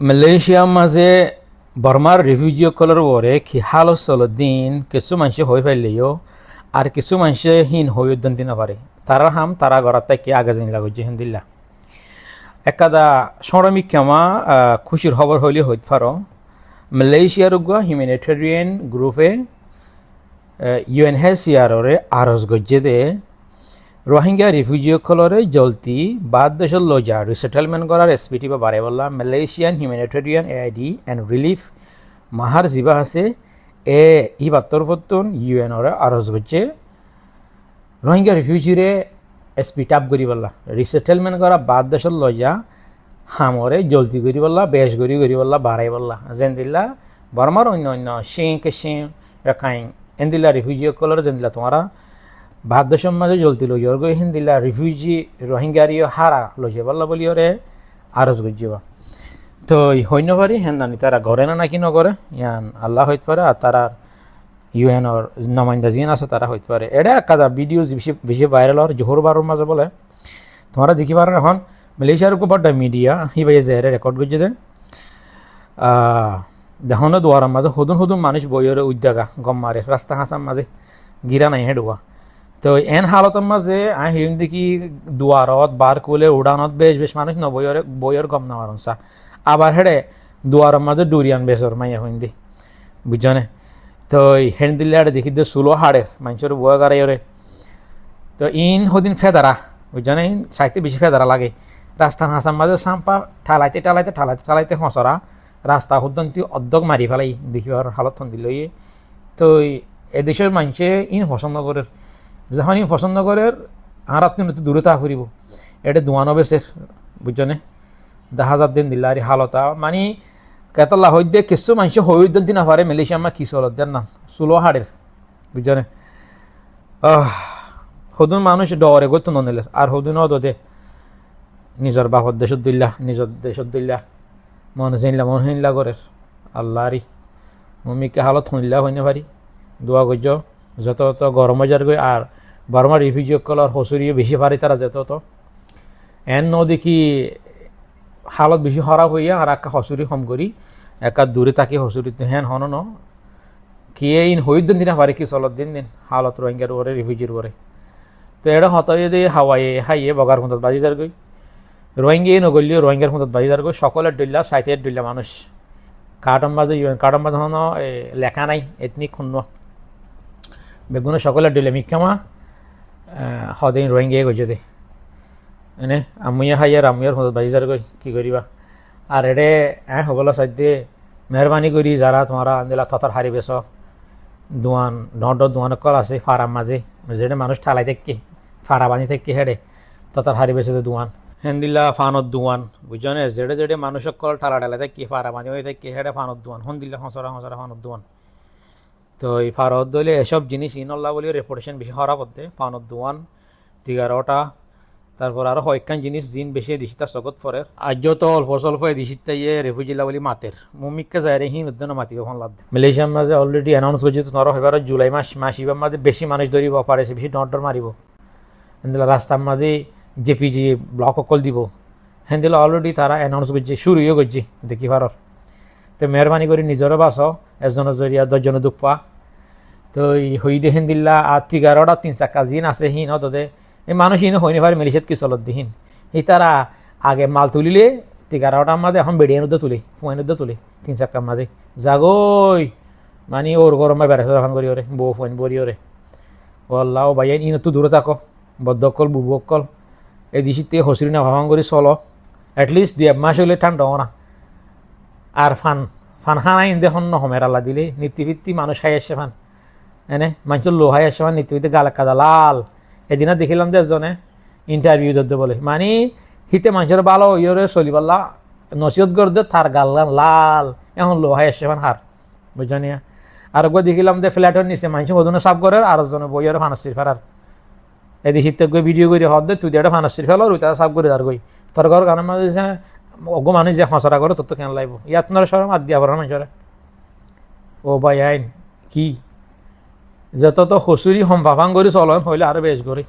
মালয়েশিয়ার মাঝে বর্মার রিফিউজিসকলের ওরে কি হালত চলদিন কিছু মানুষে হয়ে ফেললেও আর কিছু মানুষে হীন হয়ে উদ্যন্তি নপারে তারা হাম তারা গড়ার তাকে আগে জানি লাগছে হিন্দিল্লা একাদা সরমিক ক্ষমা খুশির খবর হইলে হইতে পারো মালয়েশিয়ার হিউম্যানিটেরিয়ান গ্রুপে UNHCR-রে আরজ গজ্জে দে রোহিঙ্গা রিফিউজিসকলরে জলতি বাদ দেশত লৈ যা রিসেটেলমেন্ট করার এসপিটি বা বারে বললা Malaysian humanitarian AID and relief মাহার জিবা আছে ই বাত্তর পত্তন UN-রে আরজ গজ্জে রোহিঙ্গা রিফিউজিরে এসপিটি আপ করি বললা রিসেটেলমেন্ট করা বাদ দেশত লৈ যা হামরে জলতি করি বললা বেশ করি বললা বাড়াই বললা যেন দিল্লা বর্মার অন্য অন্য শিং রাখাইন এন্দিলা রিফিউজিসকলরে যেন দিলা তোমারা ভাদ্য সমাজে জ্বলতি লইয়র গই হিন্দিলা রিফিউজি রোহিঙ্গারিও হারা লইছে বললা বলিওরে আরজ গজ্জিবা তো হইন পারি হেন নানি তারা ঘরে না নাকি নগরে ইয়ান আল্লাহ হইতে পারে আর তারা UN-র নমাইন্দা জিন আছে তারা হইতে পারে এটা কাদা ভিডিও বেশি ভাইরাল হওয়ার জোহর বারোর মাঝে বলে তোমরা দেখি পারেন এখন মালয়েশিয়ার উপর বড় মিডিয়া হি ভাই যে রেকর্ড করছে যে দেখুন দুয়ার মাঝে হুদুন মানুষ বইয়ের উদ্যোগা গম মারে রাস্তা হাসার মাঝে গিরা নাই হেডুয়া তো এন হালতের মাঝে হিম দেখি দুয়ারত বার কোলে উড়ানত বেশ মানুষ ন বইয়ের গম না মারনসা আবার হেডে দুয়ারের মাঝে ডুরিয়ান বেসর মাইয়া হিন্দি বুঝছনে তো হেন দিলে আরে দেখি দে সুলো হাড়ের মানুষের বয় গাড়াইরে তো ইন হদিন ফেদারা বুঝছনে ইন সাইতে বেশি ফেদারা লাগে রাস্তা হাসার মাঝে সাম্পা ঠালাইতে হসরা রাস্তা হুদন্তি অর্ধক মারি ফেলাই দেখিবার হালত দিল তো এদেশের মানুষে ইন পছন্দ করে যখন ইন পছন্দ করে আর আপনি দূরে তা ফুরিব এটা দোয়ানো বেসের বুঝছনে 10,000 দিন দিল্লা আর হালতা মানে কেতলা হইতে কিছু মানুষ হইদন্তি না পারে মালয়েশিয়া আমার কি চলত দেন না সুলো হাড়ের বুঝছনে সদুন মানুষ ডরে গত ননিলের আর সদুন দে নিজের বাপর দেশত দিল্লা নিজের দেশত দিল্লা মন হিনলা করে আল্লাহরি মমিকে হালত শুনিলা হইনে পারি দোয়া গজ্য যত গরম বাজার গই আর বর্মার রিফিউজিসকলর হসুরিও বেশি পারি তারা যত এন ন দেখি হালত বেশি খারাপ হইয়া আর একা হসুরি কম করি একা দূরে তাকে হসুরি হেন হন ন কি ইন হইদিন দিন পারে কি চলত দিন হালত রোহিঙ্গার ওরে রিফিউজির ওরে তো এটা হতাই দিয়ে হাইয়ে বগার মতো বাজি যার গই রোহিঙ্গা নগলিও রোহিঙ্গার মতো বাজিদার গো সকলের ডইলা সাইটের ডইলা মানুষ কার্টন বাজে কার্টন বাজে হন লেখা নাই এথনিক শূন্য বেগুন সকলের ডইলা মিক্ষামা সদিন রোহিঙ্গাই গজে দে এনে আমুয়া হাইয়ার আমুয়ার মতো বাজিদার গই কি করিবা আর এডে হবলা সাইডে মেহরবানি করি যারা তোমারা আন্দিলা থতার হারি বেছ দোয়ান দোয়ান কল আছে ফারাম মাঝে যেটা মানুষ ঠালাই থেকে ফারা বানি থেকে হেডে থতার হারি বেছে দোয়ান হেন্দিল্লা ফানত দুয়ান বুঝছনে যেড়ে মানুষ কল ঠালা থাকি ফারা মাঝে হয়ে থাকি হেডে ফানত দুয়ান হন্দিল্লা হসরা ফানত দুয়ান তো এই ফারত দলে এসব জিনিস ইনল্লা বলে রেপুটেশন বেশি খারাপ হতে ফানত দুয়ান 11টা তারপর আরো কয়েকখান জিনিস জিন বেশি দিশিতা জগত পরে আজ তো অল্প স্বল্প দিশিতা রেফিউজিলা বলে মাতের মমিককে যায় হিন উদ্যান মাতিব ফোন লাভ মালয়েশিয়ার মাঝে অলরেডি অ্যানাউন্স করছে তো নর এবার জুলাই মাস ইবার মাঝে বেশি মানুষ ধরিব পারেছে বেশি ডর মারিব এন্দিলা রাস্তার মাঝে জেপিজি ব্লক অকল দিব হেন্দিলা অলরেডি তারা অ্যানাউন্স করছে শুরুও করছে দেখি ভারত তো মেহরবানি করে নিজেরও বাস এজনের জরিয়া 10 জনের দুঃখ পা তো হইদে হেন্দিল্লা আর 11টা 3 চাকা জিন আছে হিন হতে এই মানুষ হিন হইনি পারে মেলিশাত কি চলত দিহীন এই তারা আগে মাল তুলিলে 11টার মাঝে এখন বেড়িয়ে তুলে ফোনের তুলে 3 চাকার মাঝে জাগই মানে ওর গরমে বেড়াছে যখন করি ওরে বউ ফোন বরি ওরে ওল্লাহ ভাইয়া ইন তো দূরে থাকো বদ্ধকল বুবকল এই দিশিতে হসুরি না ভাবাং করে চলো এটলিস্ট 2 মাস হলে ঠান্ডা না আর ফান খানা ইন দেখুন নহমের আল্লাহ দিলে নীতিভিত্তি মানুষ হাই আসছে ফান এনে মানুষের লো হাই আসছে ফান নীতিভিত্তি গালা কাদা লাল এদিনে দেখিলাম যে একজনে ইন্টারভিউ দিতে বলে মানে হিতে মানুষের ভালো ইয়ে চলিবাল্লা নসিহত করতে তার গাল লাল এখন লো হাই আসছে ফান হার বুঝানিয়া আর একবার দেখিলাম যে ফ্ল্যাটের নিচে মানুষ হদনে সাফ করে আর একজনে বইয়ের ফানাসির ফেরার এদি শীত গই ভিডিও করে হদ তুই একটা ফানাসির ফেলো ওই তারা সাফ করে আর গই তোর ঘর গানের মাঝে অজ্ঞ মানুষ যে খসড়া করে তোর তো কেন লাগবো ইয়াত আপনারা সব মাত দিয়া পড়া মানুষের ও ভাই আইন কি যত তো হসুরি সম্ভাবাং করে চলন হইলে আরো বেশ করে